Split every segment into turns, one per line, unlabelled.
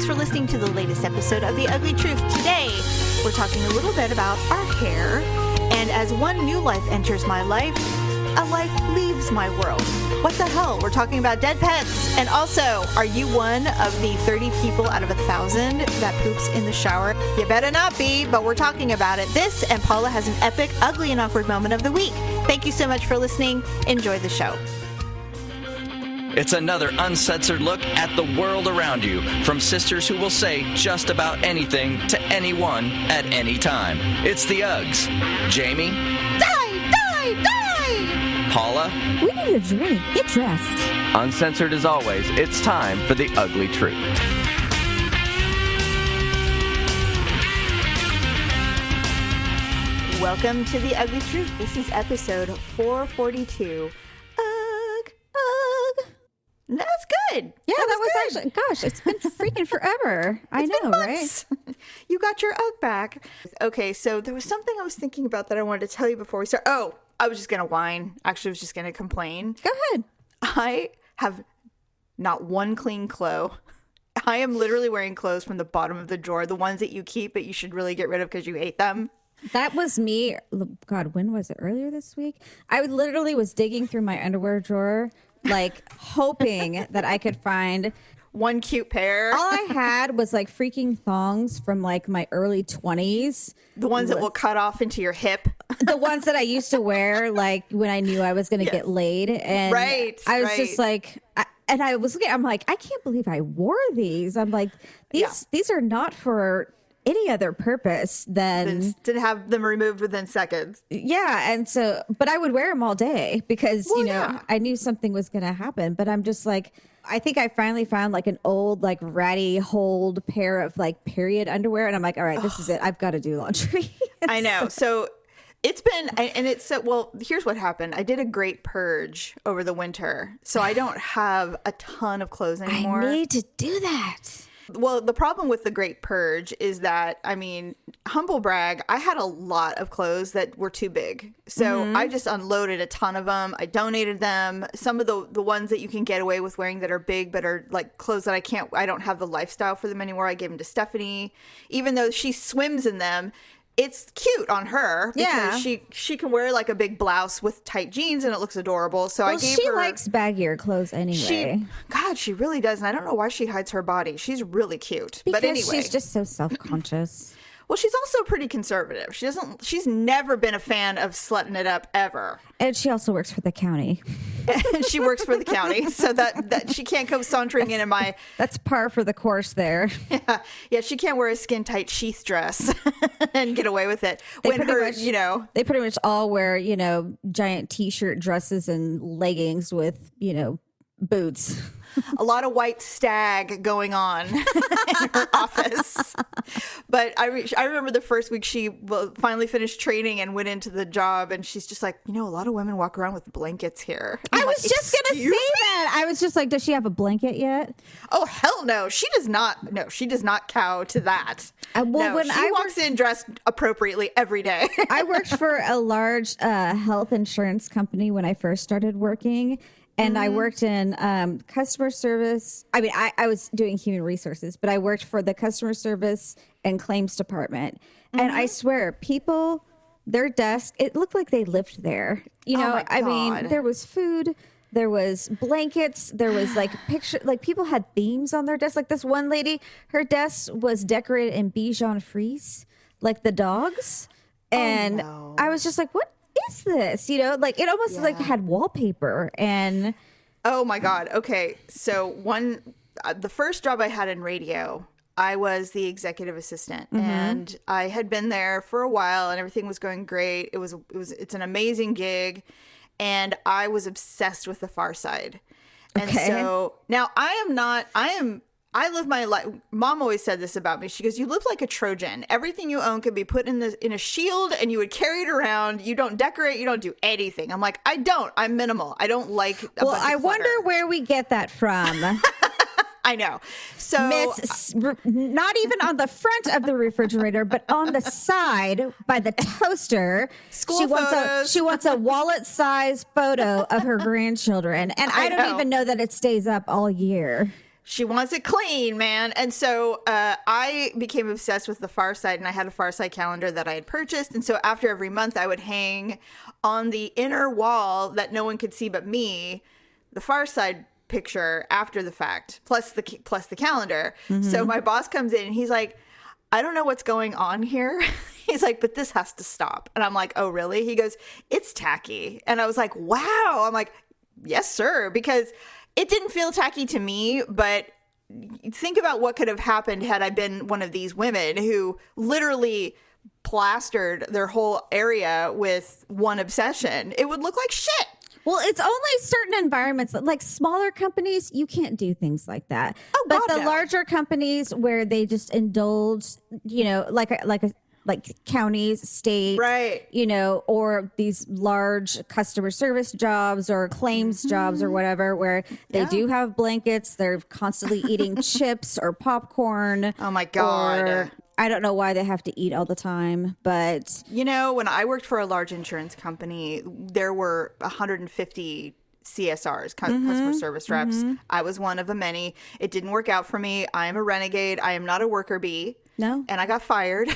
Thanks for listening to the latest episode of The Ugly Truth. Today, we're talking a little bit about our hair, and as one new life enters my life, a life leaves my world. What the hell? We're talking about dead pets. And also, are you one of the 30 people out of 1,000 that poops in the shower? You better not be, but we're talking about it. This and Paula has an epic, ugly, and awkward moment of the week. Thank you so much for listening. Enjoy the show.
It's another uncensored look at the world around you, from sisters who will say just about anything to anyone at any time. It's the Uggs. Jamie?
Die!
Paula? We need a drink. Get dressed.
Uncensored as always, it's time for the Ugly Truth.
Welcome to the Ugly Truth. This is episode 442. That's good.
Yeah, that was
good.
actually, gosh, it's been freaking forever. I know, right?
You got your Ugg back. Okay, so there was something I was thinking about that I wanted to tell you before we start. Oh, I was just going to whine. Actually, I was just going to complain.
Go ahead.
I have not one clean clothes. I am literally wearing clothes from the bottom of the drawer, the ones that you keep but you should really get rid of because you hate them.
That was me. God, when was it? Earlier this week? I literally was digging through my underwear drawer, like hoping that I could find
one cute pair.
All I had was like freaking thongs from like my early 20s.
The ones that will cut off into your hip.
The ones that I used to wear like when I knew I was going to get laid. And I was just like, I was looking, I'm like, I can't believe I wore these. I'm like, these are not for any other purpose than
to have them removed within seconds.
Yeah. And so, but I would wear them all day because, I knew something was going to happen. But I'm just like, I think I finally found like an old, like ratty hold pair of like period underwear. And I'm like, all right, this is it. I've got to do laundry.
I know. So it's been, and it's, well, here's what happened. I did a great purge over the winter. So I don't have a ton of clothes anymore.
I need to do that.
Well, the problem with the Great Purge is that, I mean, humble brag, I had a lot of clothes that were too big. So I just unloaded a ton of them. I donated them. Some of the ones that you can get away with wearing that are big but are like clothes that I don't have the lifestyle for them anymore. I gave them to Stephanie. Even though she swims in them, it's cute on her because she can wear like a big blouse with tight jeans and it looks adorable. So I gave her.
She likes baggier clothes anyway.
She really does. And I don't know why she hides her body. She's really cute.
Because
but anyway,
she's just so self-conscious.
Well, she's also pretty conservative. She's never been a fan of slutting it up ever.
And she also works for the county.
And she works for the county, so that she can't come sauntering in my.
That's par for the course there.
Yeah, she can't wear a skin tight sheath dress and get away with it.
They pretty much all wear giant t-shirt dresses and leggings with boots.
A lot of white stag going on in her office. But I remember the first week she finally finished training and went into the job, and she's just like, a lot of women walk around with blankets here.
I was just going to say that. I was just like, does she have a blanket yet?
Oh, hell no. She does not. No, she does not cow to that. When she walks in dressed appropriately every day.
I worked for a large health insurance company when I first started working. And I worked in customer service. I mean, I was doing human resources, but I worked for the customer service and claims department. And I swear, people, their desk, it looked like they lived there. I mean, there was food, there was blankets, there was like people had themes on their desk. Like this one lady, her desk was decorated in Bichon Frise, like the dogs. And I was just like, what is this? Like it almost like had wallpaper. And
oh my God. Okay. So the first job I had in radio, I was the executive assistant and I had been there for a while and everything was going great. It's an amazing gig and I was obsessed with The Far Side. And so now I live my life. Mom always said this about me. She goes, you live like a Trojan. Everything you own could be put in a shield and you would carry it around. You don't decorate. You don't do anything. I'm like, I don't. I'm minimal. I don't like a bunch of clutter.
Wonder where we get that from.
I know. So
not even on the front of the refrigerator, but on the side by the toaster.
School photos.
She wants a wallet-sized photo of her grandchildren. And I don't even know that it stays up all year.
She wants it clean, man. And so I became obsessed with the Far Side, and I had a Far Side calendar that I had purchased. And so after every month, I would hang on the inner wall that no one could see but me, the Far Side picture after the fact, plus the calendar. So my boss comes in and he's like, I don't know what's going on here. He's like, but this has to stop. And I'm like, oh, really? He goes, it's tacky. And I was like, wow. I'm like, yes, sir. Because it didn't feel tacky to me, but think about what could have happened had I been one of these women who literally plastered their whole area with one obsession. It would look like shit.
Well, it's only certain environments, like smaller companies, you can't do things like that.
Oh,
but
God,
the
no.
larger companies where they just indulge, like counties, state,
Right.
Or these large customer service jobs or claims jobs or whatever, where they do have blankets, they're constantly eating chips or popcorn.
Oh my God.
Or, I don't know why they have to eat all the time, but
When I worked for a large insurance company, there were 150 CSRs, customer service reps. I was one of the many. It didn't work out for me. I am a renegade. I am not a worker bee.
No.
And I got fired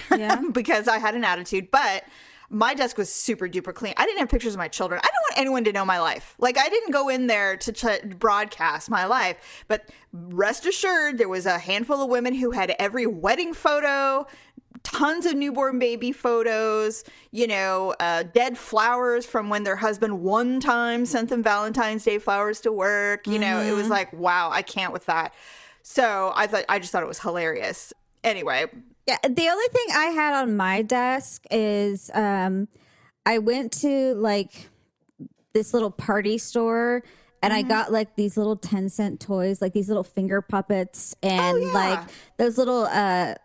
because I had an attitude. But my desk was super duper clean. I didn't have pictures of my children. I don't want anyone to know my life. Like, I didn't go in there to broadcast my life. But rest assured, there was a handful of women who had every wedding photo, tons of newborn baby photos, dead flowers from when their husband one time sent them Valentine's Day flowers to work. It was like, wow, I can't with that. So I just thought it was hilarious. Anyway.
Yeah, the only thing I had on my desk is I went to like this little party store and I got like these little 10-cent toys, like these little finger puppets and like those little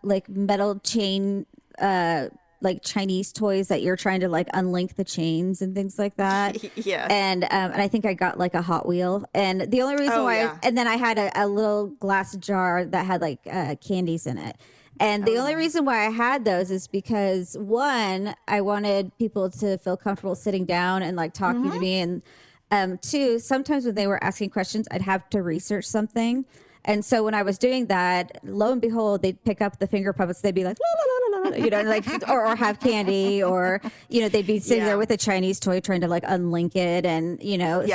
like metal chain like Chinese toys that you're trying to like unlink the chains and things like that.
Yeah.
And I think I got like a Hot Wheel. And the only reason and then I had a little glass jar that had like candies in it. And the only reason why I had those is because, one, I wanted people to feel comfortable sitting down and like talking to me. And two, sometimes when they were asking questions, I'd have to research something. And so when I was doing that, lo and behold, they'd pick up the finger puppets. They'd be like, la, la, la, la, la, like, or have candy, or, they'd be sitting there with a Chinese toy trying to like unlink it. And,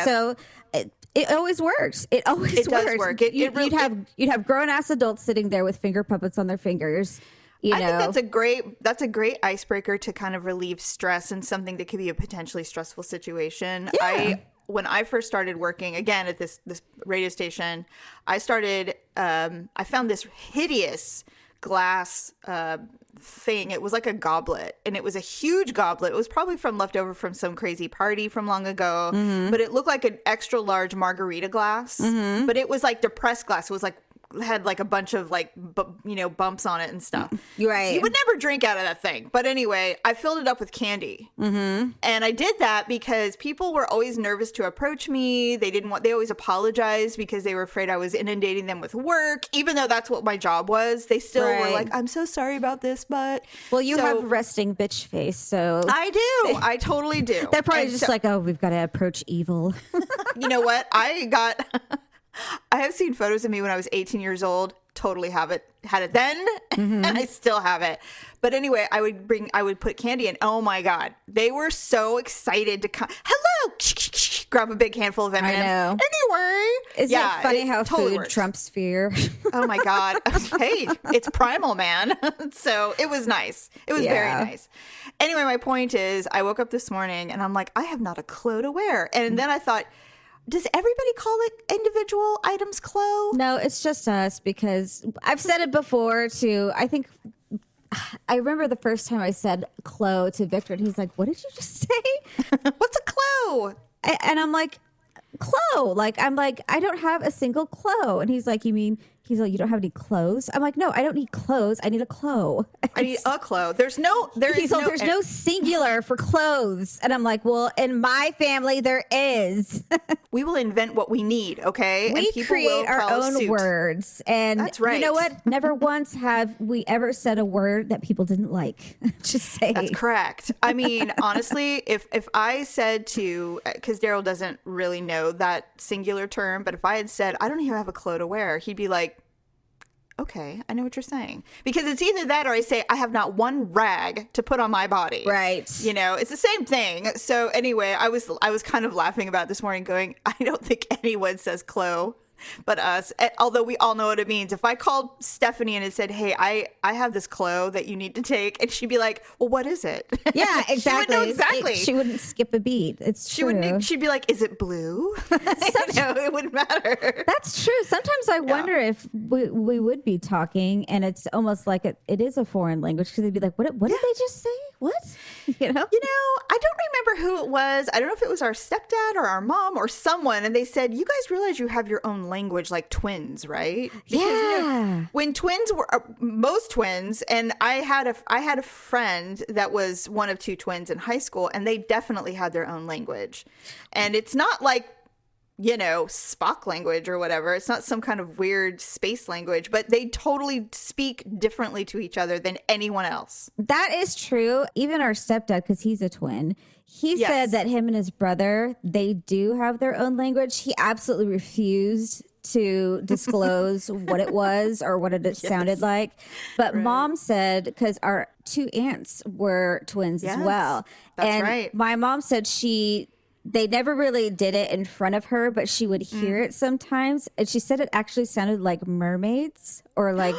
so it always works. It always works.
It does work.
You'd have grown ass adults sitting there with finger puppets on their fingers.
I think that's a great icebreaker to kind of relieve stress in something that could be a potentially stressful situation.
Yeah.
When I first started working again at this radio station, I found this hideous glass thing. It was like a goblet, and it was a huge goblet. It was probably leftover from some crazy party from long ago, but it looked like an extra large margarita glass, but it was like depressed glass. It was like had like a bunch of like bumps on it and stuff.
Right.
You would never drink out of that thing. But anyway, I filled it up with candy. And I did that because people were always nervous to approach me. They always apologized because they were afraid I was inundating them with work. Even though that's what my job was, they still were like, I'm so sorry about this, but.
Well, you have resting bitch face, so.
I do. I totally do.
They're probably like, oh, we've got to approach evil.
You know what? I have seen photos of me when I was 18 years old. Totally had it then, and I still have it. But anyway, I would put candy in. Oh my God, they were so excited to come. Hello, grab a big handful of M&Ms.
I know.
Anyway,
Isn't it funny how
totally
food
works.
trumps fear?
Oh my God, hey, it's primal, man. So it was nice. It was very nice. Anyway, my point is, I woke up this morning and I'm like, I have not a clo to wear, and then I thought, does everybody call it individual items clo?
No, it's just us, because I've said it before too. I remember the first time I said clo to Victor, and he's like, what did you just say?
What's a clo?
And I'm like, clo. Like, I'm like, I don't have a single clo. And he's like, you mean He's like, you don't have any clothes? I'm like, no, I don't need clothes. I need a clo.
I need a clo. There's no
singular for clothes. And I'm like, well, in my family, there is.
We will invent what we need, okay?
We create our own words. And
that's right.
You know what? Never once have we ever said a word that people didn't like. Just say.
That's correct. I mean, honestly, if I said to, because Daryl doesn't really know that singular term, but if I had said, I don't even have a clo to wear, he'd be like, okay, I know what you're saying. Because it's either that or I say, I have not one rag to put on my body.
Right.
You know, it's the same thing. So anyway, I was kind of laughing about this morning going, I don't think anyone says clo but us, although we all know what it means. If I called Stephanie and had said, hey, I have this clo that you need to take, and she'd be like, well, what is it?
Yeah, exactly.
She would know exactly.
She wouldn't skip a beat. It's true.
She'd be like, is it blue? It wouldn't matter.
That's true. Sometimes I wonder if we would be talking and it's almost like it is a foreign language, because they'd be like, what did they just say? What? You know,
I don't remember who it was. I don't know if it was our stepdad or our mom or someone. And they said, you guys realize you have your own language like twins, right? Because,
yeah.
When twins were most twins, and I had a friend that was one of two twins in high school, and they definitely had their own language. And it's not like, Spock language or whatever. It's not some kind of weird space language, but they totally speak differently to each other than anyone else.
That is true. Even our stepdad, because he's a twin, he said that him and his brother, they do have their own language. He absolutely refused to disclose what it was or what it sounded like. But Mom said, because our two aunts were twins as well.
That's right.
My mom said they never really did it in front of her, but she would hear it sometimes. And she said it actually sounded like mermaids or like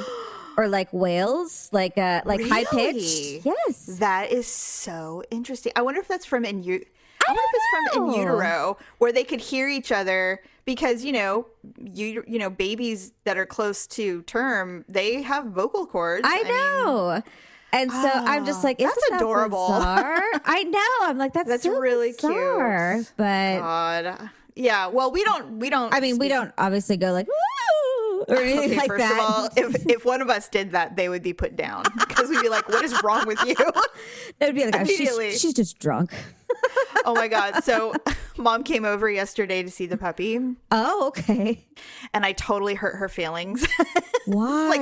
whales, like
Really?
high pitched. Yes.
That is so interesting. I wonder if that's from in utero, where they could hear each other, because babies that are close to term, they have vocal cords.
I know. And so I'm just like, isn't
that's adorable.
That I know. I'm like, that's so
really
bizarre.
cute.
But
God. Yeah. Well, we don't.
I mean, we don't obviously go like, woo, or anything like
first
that.
Of all, if one of us did that, they would be put down, because we'd be like, what is wrong with you?
It would be like, she's just drunk.
Oh my God. So Mom came over yesterday to see the puppy.
Oh, okay.
And I totally hurt her feelings.
Why?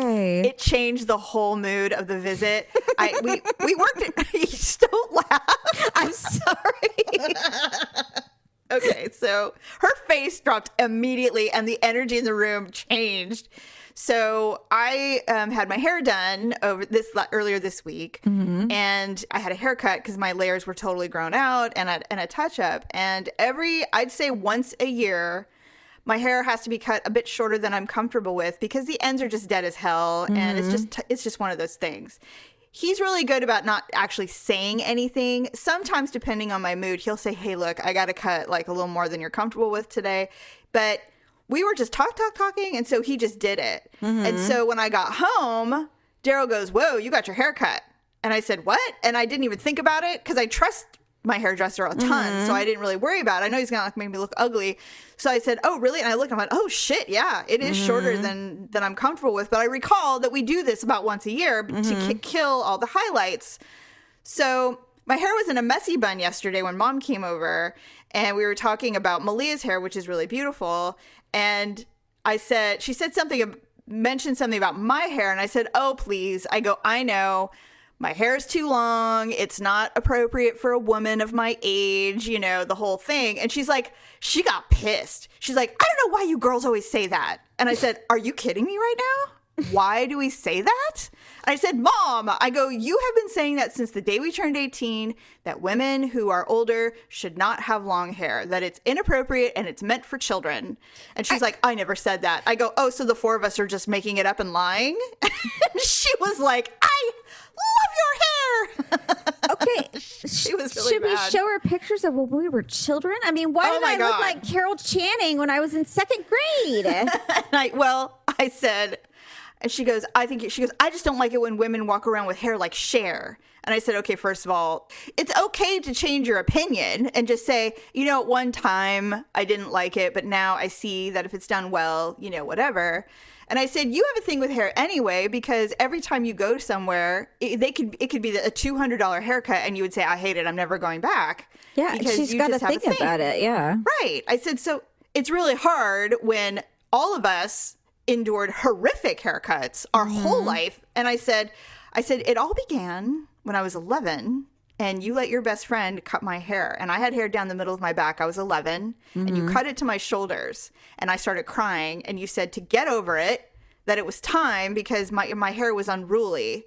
It changed the whole mood of the visit. We worked. Just don't laugh.
I'm sorry.
Okay, so her face dropped immediately and the energy in the room changed. So I had my hair done earlier this week, and I had a haircut because my layers were totally grown out, and a touch up. And I'd say once a year, my hair has to be cut a bit shorter than I'm comfortable with, because the ends are just dead as hell, and it's just one of those things. He's really good about not actually saying anything. Sometimes, depending on my mood, he'll say, hey, look, I got to cut like a little more than you're comfortable with today. But we were just talking, and so he just did it. And so when I got home, Daryl goes, whoa, you got your hair cut. And I said, what? And I didn't even think about it, because I trust my hairdresser a ton, so I didn't really worry about it. I know he's gonna make me look ugly. So I said, oh, really? And I looked, I'm like, oh, shit, yeah, it is shorter than I'm comfortable with. But I recall that we do this about once a year to kill all the highlights. So my hair was in a messy bun yesterday when Mom came over, and we were talking about Malia's hair, which is really beautiful. And she mentioned something about my hair, and I said, oh, please. I go, I know. My hair is too long. It's not appropriate for a woman of my age, the whole thing. And she's like, she got pissed. She's like, I don't know why you girls always say that. And I said, are you kidding me right now? Why do we say that? And I said, Mom, I go, you have been saying that since the day we turned 18, that women who are older should not have long hair, that it's inappropriate and it's meant for children. And she's like, I never said that. I go, oh, so the four of us are just making it up and lying? She was like, I love your hair.
Okay.
She was really
Should
mad.
we show her pictures of when we were children? I mean, why did I look like Carol Channing when I was in second grade?
I said, and she goes, I just don't like it when women walk around with hair like Cher. And I said, okay, first of all, it's okay to change your opinion and just say, at one time I didn't like it, but now I see that if it's done well, whatever. And I said, you have a thing with hair anyway, because every time you go somewhere, it could be a $200 haircut, and you would say, I hate it, I'm never going back.
Yeah, she's got to think about it. Yeah.
Right. I said, so it's really hard when all of us endured horrific haircuts our whole life. And I said, it all began when I was 11. And you let your best friend cut my hair. And I had hair down the middle of my back. I was 11. And you cut it to my shoulders. And I started crying. And you said to get over it, that it was time because my hair was unruly.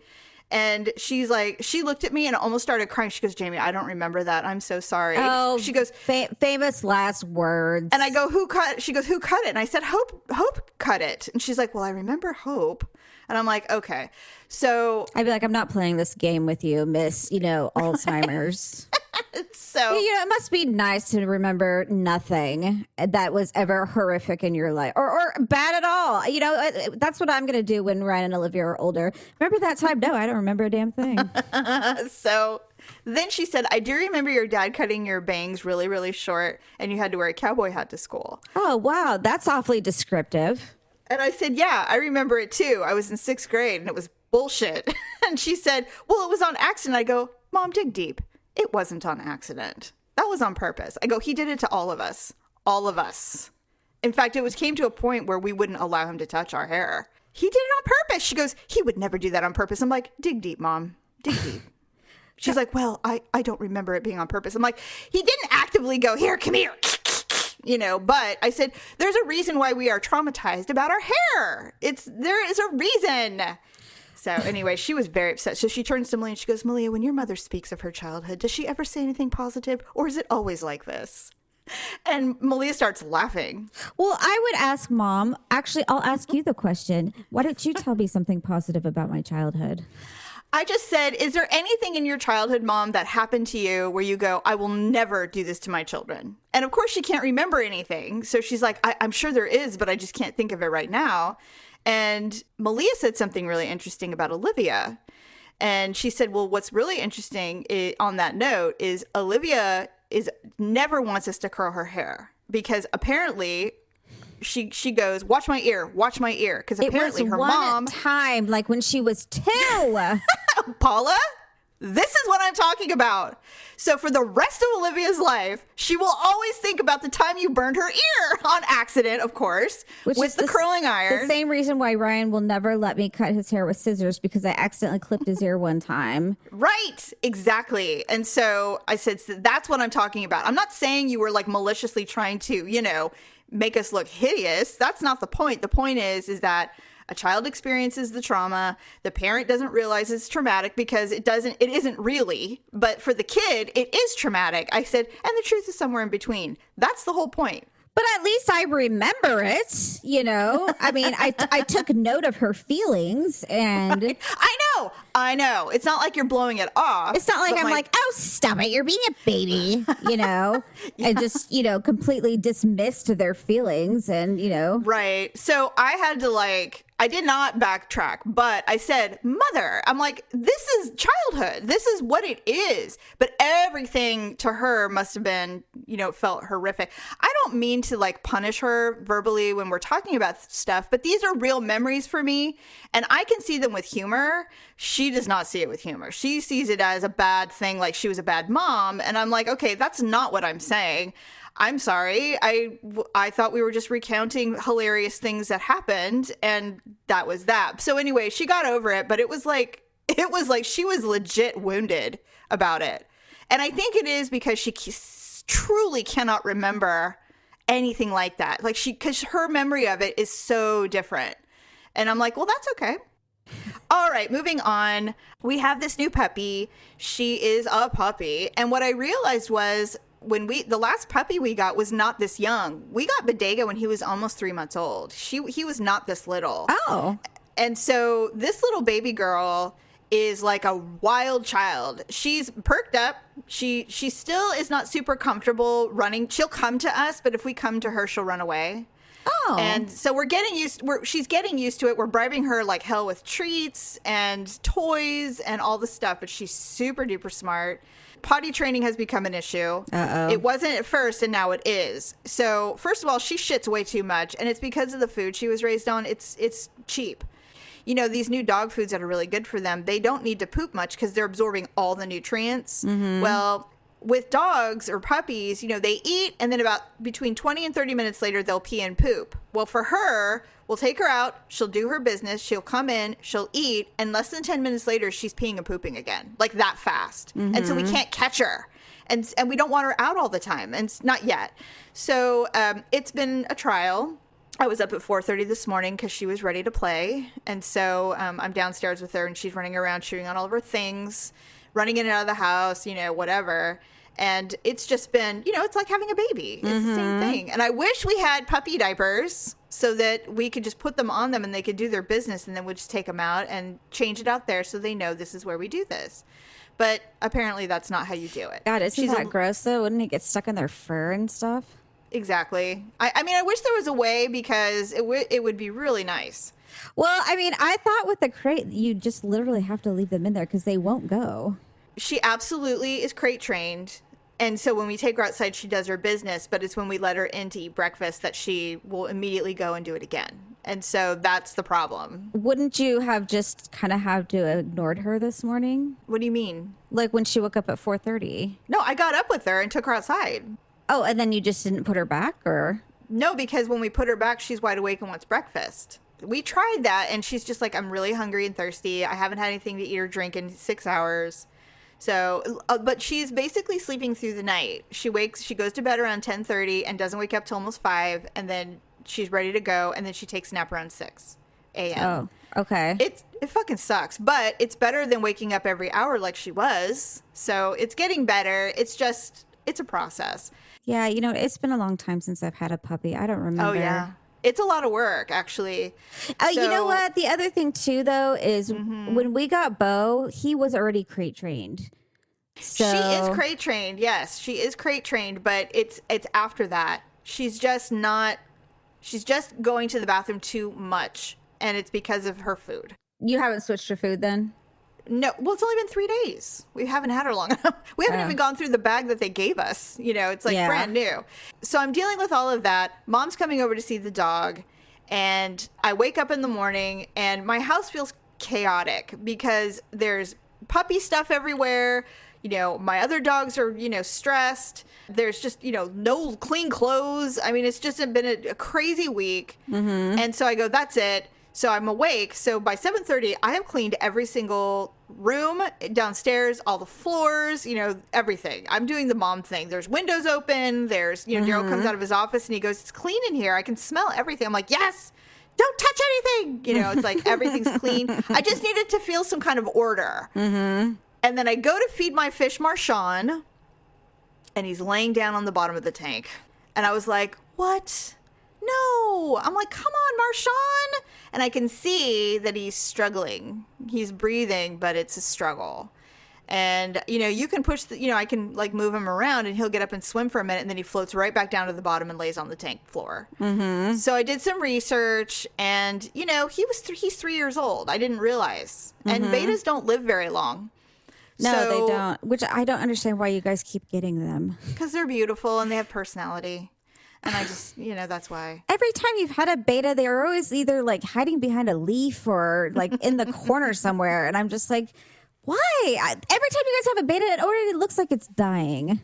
And she's like, she looked at me and almost started crying. She goes, Jamie, I don't remember that. I'm so sorry.
Oh,
she goes,
famous last words.
And I go, who cut? She goes, who cut it? And I said, Hope cut it. And she's like, well, I remember Hope. And I'm like, okay. So
I'd be like, I'm not playing this game with you, Miss, Alzheimer's.
So,
it must be nice to remember nothing that was ever horrific in your life or bad at all. That's what I'm going to do when Ryan and Olivia are older. Remember that time? No, I don't remember a damn thing.
So then she said, I do remember your dad cutting your bangs really, really short and you had to wear a cowboy hat to school.
Oh, wow. That's awfully descriptive.
And I said, yeah, I remember it too. I was in 6th grade and it was bullshit. And she said, well, it was on accident. I go, Mom, dig deep. It wasn't on accident. That was on purpose. I go, he did it to all of us. All of us. In fact, came to a point where we wouldn't allow him to touch our hair. He did it on purpose. She goes, he would never do that on purpose. I'm like, dig deep, Mom. Dig deep. She's like, well, I don't remember it being on purpose. I'm like, he didn't actively go, here, come here. But I said, there's a reason why we are traumatized about our hair. There is a reason. So anyway, she was very upset. So she turns to Malia and she goes, Malia, when your mother speaks of her childhood, does she ever say anything positive or is it always like this? And Malia starts laughing.
Well, I would ask Mom, actually, I'll ask you the question. Why don't you tell me something positive about my childhood?
I just said, is there anything in your childhood, Mom, that happened to you where you go, I will never do this to my children? And of course, she can't remember anything. So she's like, I'm sure there is, but I just can't think of it right now. And Malia said something really interesting about Olivia. And she said, well, what's really interesting on that note is Olivia never wants us to curl her hair because apparently she goes, watch my ear, because apparently her mom
time, like when she was 2.
Paula, this is what I'm talking about. So for the rest of Olivia's life, she will always think about the time you burned her ear on accident, of course, with the curling iron.
The same reason why Ryan will never let me cut his hair with scissors because I accidentally clipped his ear one time.
Right, exactly. And so I said, so that's what I'm talking about. I'm not saying you were like maliciously trying to, make us look hideous. That's not the point. The point is that a child experiences the trauma. The parent doesn't realize it's traumatic because it isn't really. But for the kid, it is traumatic. I said, and the truth is somewhere in between. That's the whole point.
But at least I remember it, I mean, I took note of her feelings and...
Right. I know. It's not like you're blowing it off.
It's not like I'm like, oh, stop it. You're being a baby, yeah. And just, completely dismissed their feelings and,
Right. So I had to I did not backtrack, but I said, Mother, I'm like, this is childhood. This is what it is. But everything to her must have been, felt horrific. I don't mean to punish her verbally when we're talking about stuff, but these are real memories for me. And I can see them with humor. She does not see it with humor. She sees it as a bad thing, like she was a bad mom. And I'm like, okay, that's not what I'm saying. I'm sorry. I thought we were just recounting hilarious things that happened, and that was that. So anyway, she got over it, but it was like she was legit wounded about it. And I think it is because she truly cannot remember anything like that. Because her memory of it is so different. And I'm like, well, that's okay. All right, moving on. We have this new puppy. She is a puppy. And what I realized was the last puppy we got was not this young. We got Bodega when he was almost 3 months old. He was not this little.
Oh.
And so this little baby girl is like a wild child. She's perked up. She still is not super comfortable running. She'll come to us, but if we come to her, she'll run away.
Oh.
And so she's getting used to it. We're bribing her like hell with treats and toys and all the stuff, but she's super duper smart. Potty training has become an issue.
Uh-oh.
It wasn't at first, and now it is. So, first of all, she shits way too much, and it's because of the food she was raised on. It's cheap. You know, these new dog foods that are really good for them, they don't need to poop much because they're absorbing all the nutrients. Well, with dogs or puppies, you know, they eat, and then about between 20 and 30 minutes later, they'll pee and poop. Well, for her, we'll take her out, she'll do her business, she'll come in, she'll eat, and less than 10 minutes later, she's peeing and pooping again, like that fast. And so we can't catch her. And we don't want her out all the time, and not yet. So it's been a trial. I was up at 4:30 this morning because she was ready to play. And so I'm downstairs with her, and she's running around, chewing on all of her things, running in and out of the house, you know, whatever. And it's just been, you know, it's like having a baby. It's the same thing. And I wish we had puppy diapers so that we could just put them on them and they could do their business, and then we'd just take them out and change it out there so they know this is where we do this. But apparently that's not how you do it.
God, isn't that gross, though? Wouldn't it get stuck in their fur and stuff?
Exactly. I mean, I wish there was a way because it would be really nice.
Well, I mean, I thought with the crate, you just literally have to leave them in there because they won't go.
She absolutely is crate trained. And so when we take her outside, she does her business. But it's when we let her in to eat breakfast that she will immediately go and do it again. And so that's the problem.
Wouldn't you have just kind of have to ignored her this morning?
What do you mean?
Like when she woke up at 4:30?
No, I got up with her and took her outside.
Oh, and then you just didn't put her back, or?
No, because when we put her back, she's wide awake and wants breakfast. We tried that, and she's just like, I'm really hungry and thirsty. I haven't had anything to eat or drink in 6 hours. So, but she's basically sleeping through the night. She goes to bed around 10:30 and doesn't wake up till almost 5, and then she's ready to go, and then she takes a nap around 6 a.m.
Oh, okay.
It fucking sucks, but it's better than waking up every hour like she was. So it's getting better. It's a process.
Yeah, you know, it's been a long time since I've had a puppy. I don't remember.
Oh, yeah. It's a lot of work, actually.
You know what? The other thing, too, though, is when we got Bo, he was already crate trained. So...
She is crate trained. Yes, she is crate trained, but it's after that. She's just going to the bathroom too much, and it's because of her food.
You haven't switched her food then?
No, well, it's only been 3 days. We haven't had her long enough. We haven't even gone through the bag that they gave us. You know, it's like brand new. So I'm dealing with all of that. Mom's coming over to see the dog, and I wake up in the morning, and my house feels chaotic because there's puppy stuff everywhere. You know, my other dogs are, you know, stressed. There's just, you know, no clean clothes. I mean, it's just been a crazy week. And so I go, that's it. So I'm awake. So by 7:30, I have cleaned every single room downstairs, all the floors, you know, everything. I'm doing the mom thing. There's windows open. There's, you know, Daryl comes out of his office and he goes, it's clean in here. I can smell everything. I'm like, yes, don't touch anything. You know, it's like everything's clean. I just needed to feel some kind of order. And then I go to feed my fish, Marshawn, and he's laying down on the bottom of the tank. And I was like, what? No. I'm like, come on, Marshawn. And I can see that he's struggling. He's breathing, but it's a struggle. And, you know, you can push I can like move him around and he'll get up and swim for a minute, and then he floats right back down to the bottom and lays on the tank floor. So I did some research, and, you know, he's 3 years old. I didn't realize. And betas don't live very long.
No, they don't. Which I don't understand why you guys keep getting them.
Because they're beautiful and they have personality. And I just, you know, that's why.
Every time you've had a beta, they're always either like hiding behind a leaf or like in the corner somewhere. And I'm just like, why? Every time you guys have a beta, it already looks like it's dying.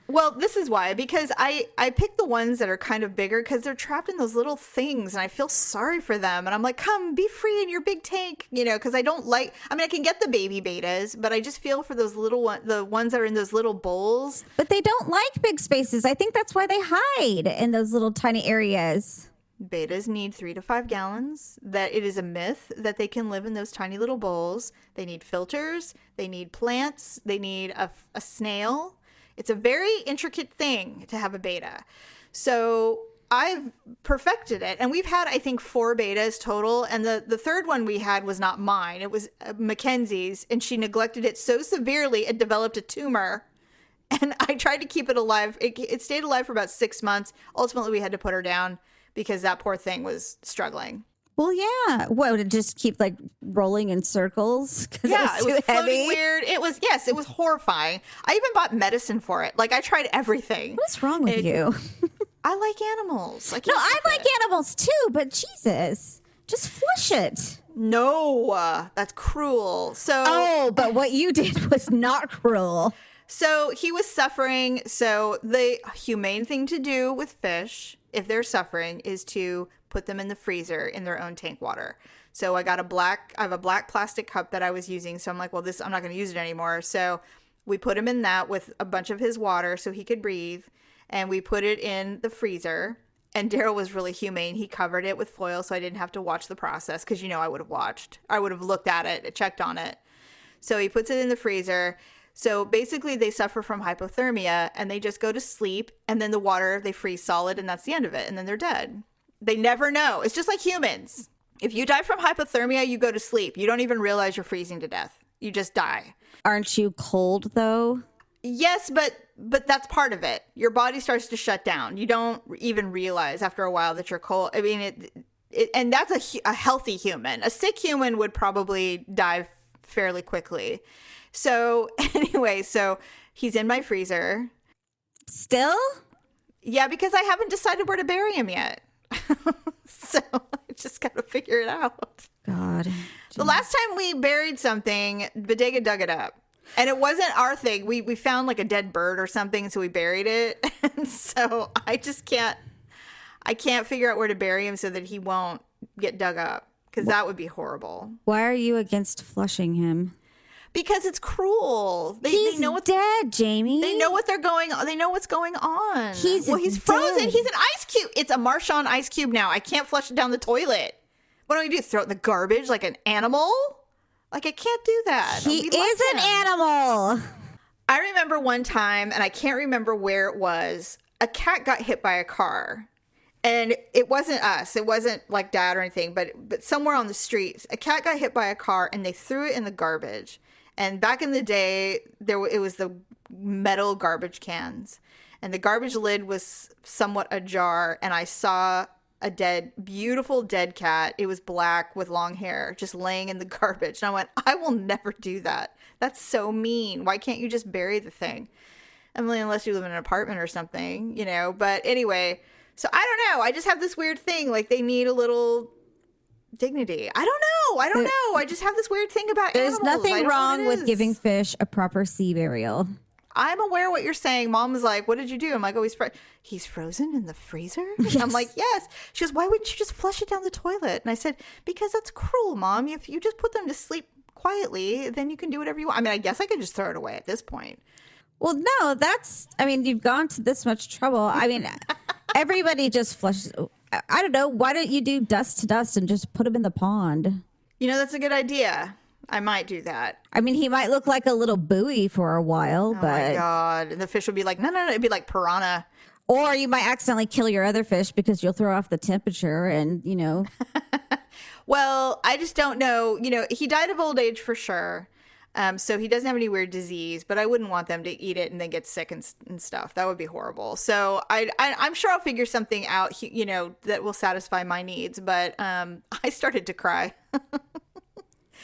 Well, this is why, because I pick the ones that are kind of bigger because they're trapped in those little things, and I feel sorry for them. And I'm like, come, be free in your big tank, you know, because I can get the baby betas, but I just feel for those the ones that are in those little bowls.
But they don't like big spaces. I think that's why they hide in those little tiny areas.
Betas need 3 to 5 gallons. That it is a myth that they can live in those tiny little bowls. They need filters. They need plants. They need a snail. It's a very intricate thing to have a beta. So I've perfected it. And we've had, I think, 4 betas total. And the third one we had was not mine. It was Mackenzie's. And she neglected it so severely, it developed a tumor. And I tried to keep it alive. It stayed alive for about 6 months. Ultimately, we had to put her down because that poor thing was struggling.
Well, yeah. What, would it just keep like rolling in circles?
Yeah, it was
too
floating
heavy?
weird. It was horrifying. I even bought medicine for it. Like I tried everything.
What's wrong with you?
I like animals.
No, I like animals too, but Jesus, just flush it.
No, that's cruel. So
Oh, but what you did was not cruel.
So he was suffering. So the humane thing to do with fish, if they're suffering, is to put them in the freezer in their own tank water. So I have a black plastic cup that I was using. So I'm like, well, I'm not going to use it anymore. So we put him in that with a bunch of his water so he could breathe. And we put it in the freezer. And Daryl was really humane. He covered it with foil so I didn't have to watch the process. Because, I would have watched. I would have looked at it, checked on it. So he puts it in the freezer. So basically they suffer from hypothermia and they just go to sleep. And then the water, they freeze solid and that's the end of it. And then they're dead. They never know. It's just like humans. If you die from hypothermia, you go to sleep. You don't even realize you're freezing to death. You just die.
Aren't you cold though?
Yes, but that's part of it. Your body starts to shut down. You don't even realize after a while that you're cold. I mean, and that's a healthy human. A sick human would probably die fairly quickly. So anyway, so he's in my freezer.
Still?
Yeah, because I haven't decided where to bury him yet. So I just got to figure it out.
God.
The last time we buried something, Bodega dug it up. And it wasn't our thing. We found like a dead bird or something, so we buried it. And so I can't figure out where to bury him so that he won't get dug up, because that would be horrible.
Why are you against flushing him?
Because it's cruel.
He's
they know what's
dead, Jamie.
They know what they're going on. They know what's going on.
He's
frozen.
dead.
He's an ice cube. It's a Marchand ice cube now. I can't flush it down the toilet. What do I do? Throw it in the garbage like an animal? Like, I can't do that.
He is an animal.
I remember one time, and I can't remember where it was, a cat got hit by a car. And it wasn't us. It wasn't like Dad or anything, but somewhere on the streets, a cat got hit by a car, and they threw it in the garbage. And back in the day, it was the metal garbage cans. And the garbage lid was somewhat ajar, and I saw a beautiful dead cat. It was black with long hair, just laying in the garbage. And I went, I will never do that. That's so mean. Why can't you just bury the thing? Emily, unless you live in an apartment or something, But anyway, so I don't know. I just have this weird thing. Like, they need a little dignity. I don't know. I just have this weird thing about
There's
animals.
nothing wrong with giving fish a proper sea burial.
I'm aware what you're saying. Mom was like, what did you do? I'm like, oh, he's frozen in the freezer? Yes. I'm like, yes. She goes, why wouldn't you just flush it down the toilet? And I said, because that's cruel, Mom. If you just put them to sleep quietly, then you can do whatever you want. I mean, I guess I could just throw it away at this point.
Well, no, you've gone to this much trouble. I mean, everybody just flushes. I don't know. Why don't you do dust to dust and just put them in the pond?
That's a good idea. I might do that.
I mean, he might look like a little buoy for a while,
Oh
but...
my God. And the fish would be like, no. It'd be like piranha.
Or you might accidentally kill your other fish because you'll throw off the temperature and,
Well, I just don't know. He died of old age for sure. So he doesn't have any weird disease, but I wouldn't want them to eat it and then get sick and stuff. That would be horrible. So I'm sure I'll figure something out, that will satisfy my needs. But I started to cry.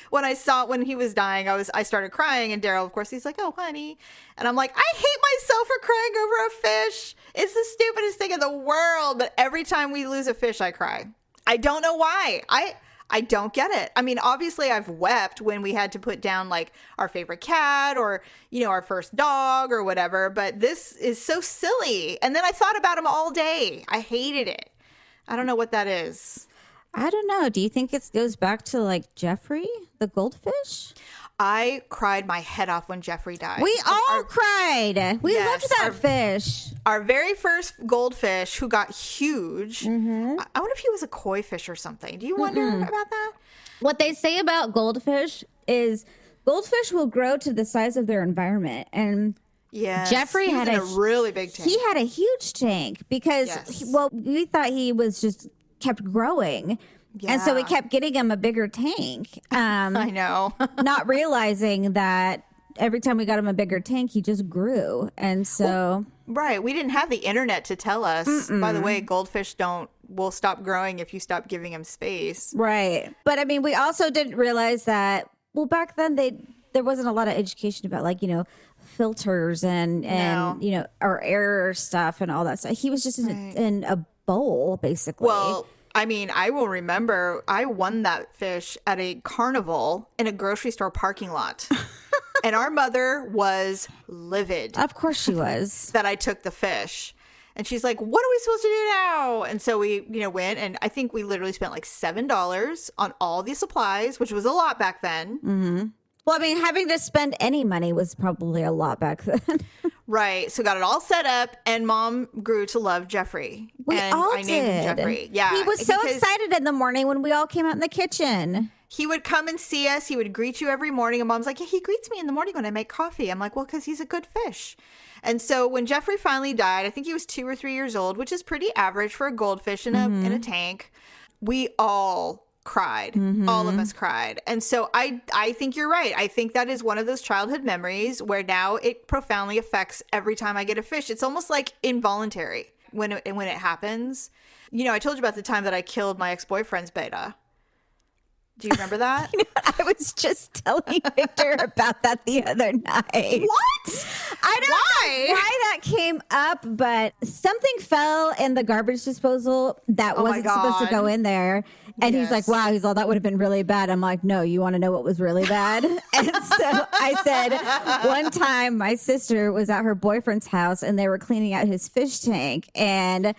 When he was dying, I started crying, and Daryl, of course, he's like, oh, honey. And I'm like, I hate myself for crying over a fish. It's the stupidest thing in the world. But every time we lose a fish, I cry. I don't know why. I don't get it. I mean, obviously I've wept when we had to put down like our favorite cat or, our first dog or whatever, but this is so silly. And then I thought about him all day. I hated it. I don't know what that is.
I don't know. Do you think it goes back to like Jeffrey, the goldfish?
I cried my head off when Jeffrey died.
We all cried. We loved that fish.
Our very first goldfish who got huge. Mm-hmm. I wonder if he was a koi fish or something. Do you wonder about that?
What they say about goldfish is goldfish will grow to the size of their environment. And Jeffrey had a
really big tank.
He had a huge tank because, we thought he was just kept growing. Yeah. And so we kept getting him a bigger tank.
I know.
Not realizing that every time we got him a bigger tank, he just grew. And so...
Right. We didn't have the internet to tell us. By the way, goldfish don't will stop growing if you stop giving him space.
Right. But I mean, we also didn't realize that, well, back then there wasn't a lot of education about like, filters and or air stuff and all that stuff. He was just in a bowl, basically.
Well, I mean, I will remember I won that fish at a carnival in a grocery store parking lot. And our mother was livid.
Of course she was.
That I took the fish. And she's like, what are we supposed to do now? And so we, went, and I think we literally spent like $7 on all the supplies, which was a lot back then.
Mm-hmm. Well, I mean, having to spend any money was probably a lot back then.
Right. So got it all set up, and Mom grew to love Jeffrey.
I
named him Jeffrey. Yeah.
He was so excited in the morning when we all came out in the kitchen.
He would come and see us. He would greet you every morning. And Mom's like, yeah, he greets me in the morning when I make coffee. I'm like, well, because he's a good fish. And so when Jeffrey finally died, I think he was 2 or 3 years old, which is pretty average for a goldfish in a tank. We all cried. Mm-hmm. All of us cried. And so I think you're right. I think that is one of those childhood memories where now it profoundly affects every time I get a fish. It's almost like involuntary when it happens. I told you about the time that I killed my ex-boyfriend's beta. Do you remember that?
I was just telling Victor about that the other night.
What?
I don't know why that came up, but something fell in the garbage disposal that wasn't supposed to go in there. And he's like, wow, that would have been really bad. I'm like, no, you want to know what was really bad? And so I said, one time my sister was at her boyfriend's house and they were cleaning out his fish tank. And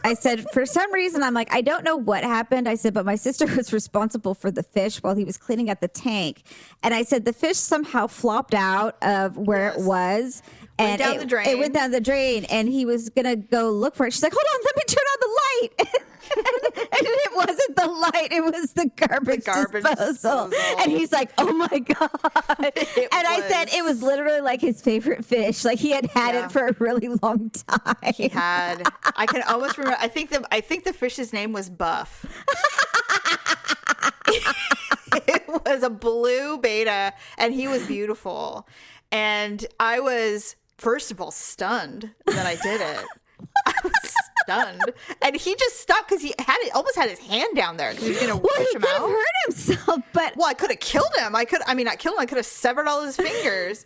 I said, for some reason, I'm like, I don't know what happened. I said, but my sister was responsible for the fish while he was cleaning out the tank. And I said, the fish somehow flopped out of where it was. And
it
went down the drain. And he was going to go look for it. She's like, hold on, let me turn on the light. And it wasn't the light. It was the garbage disposal. And he's like, oh, my God. I said, it was literally like his favorite fish. Like he had it for a really long time.
He had. I can almost remember. I think the fish's name was Buff. It was a blue beta, and he was beautiful. And I was, first of all, stunned that I did it. I was stunned, and he just stopped because he almost had his hand down there because he was going to push him out.
He hurt himself, but
I could have killed him. I mean, not killed him. I could have severed all his fingers.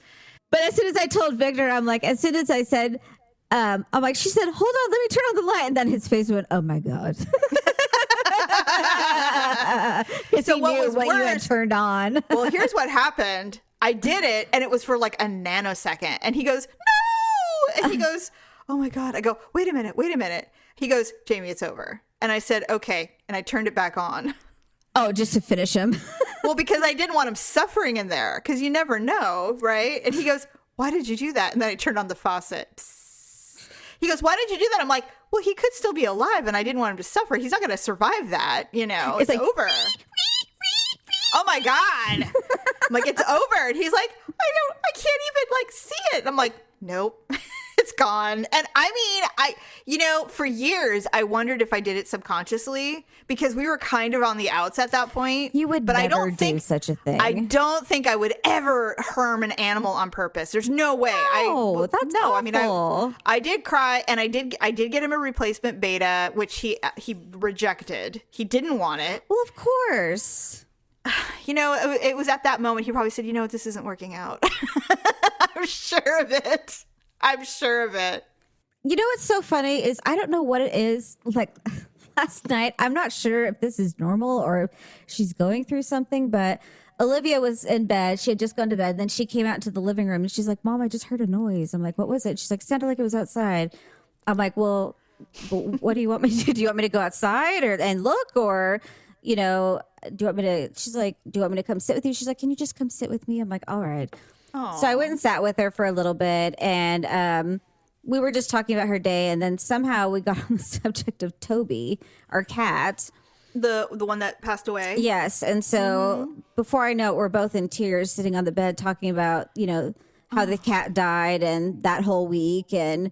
But as soon as I told Victor, I'm like, as soon as I said, I'm like, she said, hold on, let me turn on the light, and then his face went, oh my God.
So
he
what
knew
was
what
worse,
you had turned on.
Well, here's what happened. I did it, and it was for like a nanosecond, and he goes, no, and he goes, oh my God. I go, wait a minute. He goes, Jamie, it's over. And I said, okay. And I turned it back on.
Oh, just to finish him.
Well, because I didn't want him suffering in there because you never know, right? And he goes, why did you do that? And then I turned on the faucet. Psst. He goes, why did you do that? I'm like, well, he could still be alive and I didn't want him to suffer. He's not going to survive that, It's like, over. Oh my God. I'm like, it's over. And he's like, I can't even see it. And I'm like, nope. It's gone. And I mean, for years, I wondered if I did it subconsciously because we were kind of on the outs at that point.
You would never do such a thing.
I don't think I would ever harm an animal on purpose. There's no way.
That's awful.
I mean, I did cry, and I did get him a replacement beta, which he rejected. He didn't want it.
Well, of course.
It was at that moment he probably said, this isn't working out. I'm sure of it.
What's so funny is I don't know what it is. Like last night, I'm not sure if this is normal or if she's going through something, but Olivia was in bed. She had just gone to bed. Then she came out into the living room and she's like, Mom, I just heard a noise. I'm like, what was it? She's like, sounded like it was outside. I'm like, well, what do you want me to do? Do you want me to go outside and look, or, do you want me to, she's like, do you want me to come sit with you? She's like, can you just come sit with me? I'm like, all right.
Aww.
So I went and sat with her for a little bit, and we were just talking about her day, and then somehow we got on the subject of Toby, our cat.
The one that passed away?
Yes. And so before I know it, we're both in tears sitting on the bed talking about, how the cat died and that whole week. And,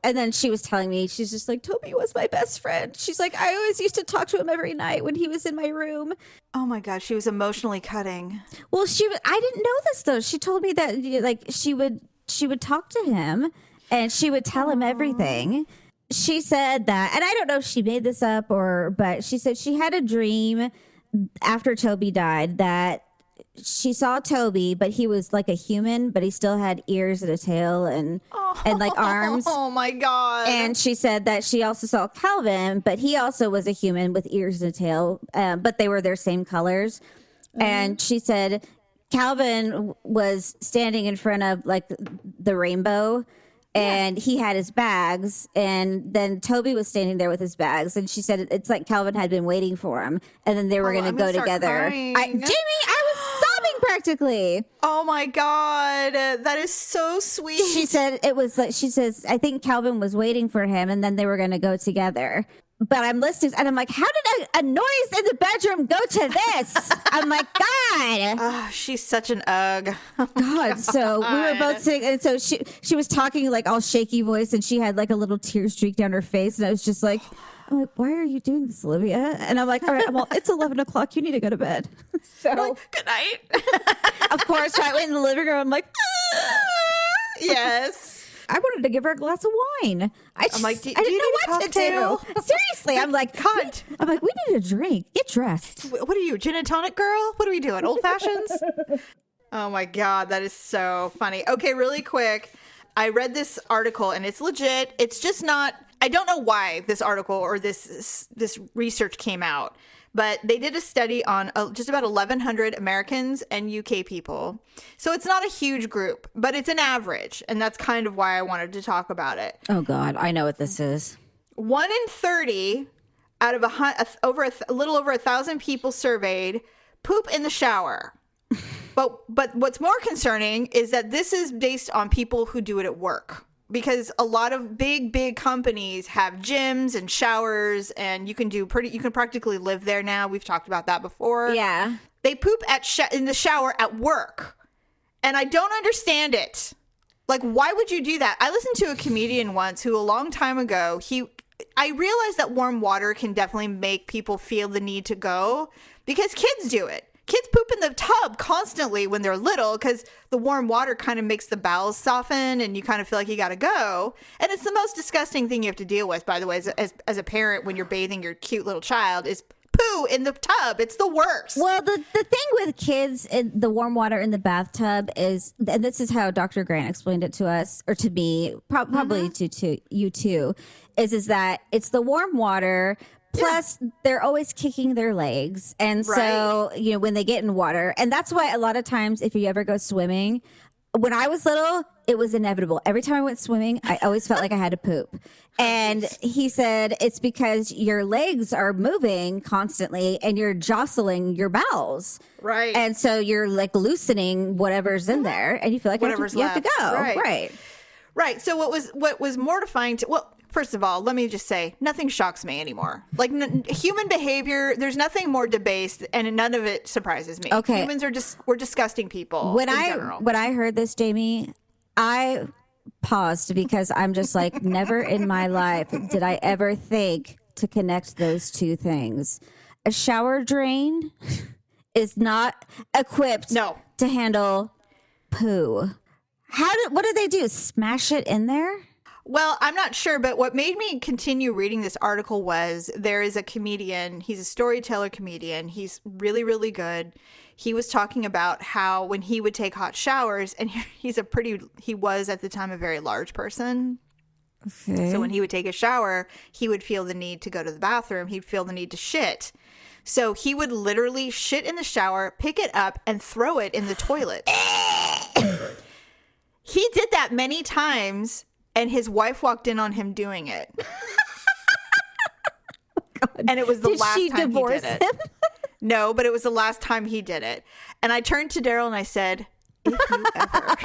and then she was telling me, she's just like, Toby was my best friend. She's like, I always used to talk to him every night when he was in my room.
Oh my God, she was emotionally cutting.
Well, I didn't know this though. She told me that she would talk to him and she would tell him everything. she said that, and I don't know if she made this up but she said she had a dream after Toby died that she saw Toby, but he was like a human, but he still had ears and a tail and like arms.
Oh my God.
And she said that she also saw Calvin, but he also was a human with ears and a tail, but they were their same colors. And she said Calvin was standing in front of like the rainbow, and he had his bags, and then Toby was standing there with his bags, and she said it's like Calvin had been waiting for him, and then they were going to go together. Jamie, I was sobbing practically.
Oh my God, that is so sweet.
She said it was like, she says, I think Calvin was waiting for him, and then they were going to go together. But I'm listening, and I'm like, how did a noise in the bedroom go to this? I'm like, God.
Oh, she's such an ugh.
God. So we were both sitting, and so she was talking like all shaky voice, and she had like a little tear streak down her face, and I was just like, I'm like, why are you doing this, Olivia? And I'm like, all right, well, it's 11 o'clock. You need to go to bed. So
like, good night.
Of course, I went in the living room. I'm like,
yes.
I wanted to give her a glass of wine.
I'm like,
I didn't know what to do. Seriously, I'm like,
God.
I'm like, we need a drink. Get dressed.
What are you, gin and tonic girl? What are we doing? Old fashions? Oh my God, that is so funny. Okay, really quick. I read this article and it's legit. It's just not, I don't know why this article or this research came out, but they did a study on just about 1,100 Americans and UK people. So it's not a huge group, but it's an average. And that's kind of why I wanted to talk about it.
Oh, God. I know what this is.
1 in 30 out of a little over 1,000 people surveyed poop in the shower. But what's more concerning is that this is based on people who do it at work. Because a lot of big companies have gyms and showers, and you can practically live there now. We've talked about that before.
Yeah.
They poop in the shower at work. And I don't understand it. Like, why would you do that? I listened to a comedian once who a long time ago, I realized that warm water can definitely make people feel the need to go because kids do it. Kids poop in the tub constantly when they're little because the warm water kind of makes the bowels soften and you kind of feel like you got to go. And it's the most disgusting thing you have to deal with, by the way, as a parent when you're bathing your cute little child is poo in the tub. It's the worst.
Well, the thing with kids in the warm water in the bathtub is, and this is how Dr. Grant explained it to us, or to me, probably to you too, is that it's the warm water. Plus, they're always kicking their legs. And so, when they get in water, and that's why a lot of times if you ever go swimming, when I was little, it was inevitable. Every time I went swimming, I always felt like I had to poop. And he said it's because your legs are moving constantly and you're jostling your bowels.
Right.
And so you're like loosening whatever's in there and you feel like you have to go. Right.
So what was mortifying first of all, let me just say, nothing shocks me anymore. Like human behavior, there's nothing more debased, and none of it surprises me.
Okay,
humans we're disgusting people. When
I heard this, Jamie, I paused because I'm just like, never in my life did I ever think to connect those two things. A shower drain is not equipped to handle poo. What do they do? Smash it in there?
Well, I'm not sure, but what made me continue reading this article was there is a comedian. He's a storyteller comedian. He's really, really good. He was talking about how when he would take hot showers, and he was at the time a very large person. Okay. So when he would take a shower, he would feel the need to go to the bathroom. He'd feel the need to shit. So he would literally shit in the shower, pick it up, and throw it in the toilet. He did that many times. And his wife walked in on him doing it.
God.
And it was the last time he did it.
Did she divorce him?
No, but it was the last time he did it. And I turned to Daryl and I said, if you ever.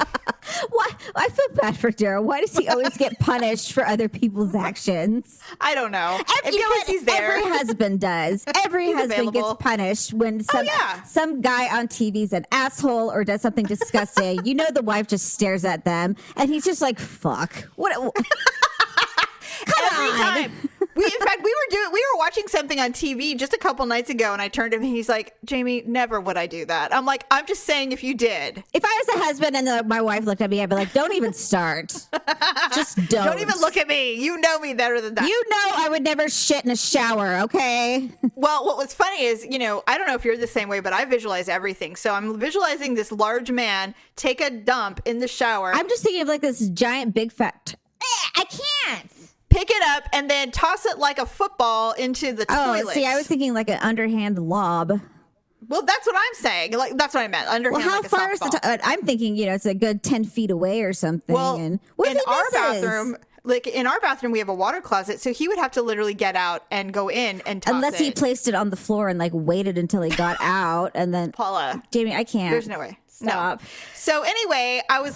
Why? I feel bad for Daryl. Why does he always get punished for other people's actions?
I don't know.
Because he's there. Every husband does. Every husband gets punished when some guy on TV is an asshole or does something disgusting. The wife just stares at them and he's just like, fuck. What?
Every time. In fact, we were watching something on TV just a couple nights ago, and I turned to him and he's like, Jamie, never would I do that. I'm like, I'm just saying if you did.
If I was a husband and my wife looked at me, I'd be like, don't even start. Just don't.
Don't even look at me. You know me better than that.
You know I would never shit in a shower, okay?
Well, what was funny is, I don't know if you're the same way, but I visualize everything. So I'm visualizing this large man take a dump in the shower.
I'm just thinking of like this giant big fat... I can't.
Pick it up and then toss it like a football into the toilet.
Oh, see, I was thinking like an underhand lob.
Well, that's what I'm saying. Like that's what I meant. Underhand.
Well, how
like
far is the? I'm thinking, it's a good 10 feet away or something.
Well,
and what
in our bathroom, we have a water closet, so he would have to literally get out and go in and toss
unless he placed it on the floor and like waited until he got out, and then
Paula,
Jamie, I can't.
There's no way.
Stop.
No. So anyway, I was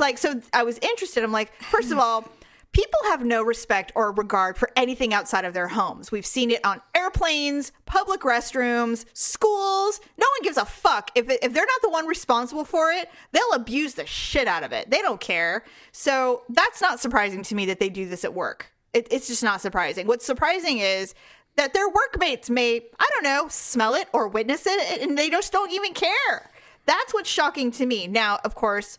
interested. I'm like, first of all, people have no respect or regard for anything outside of their homes. We've seen it on airplanes, public restrooms, schools. No one gives a fuck. If they're not the one responsible for it, they'll abuse the shit out of it. They don't care. So that's not surprising to me that they do this at work. It's just not surprising. What's surprising is that their workmates may, I don't know, smell it or witness it, and they just don't even care. That's what's shocking to me. Now, of course,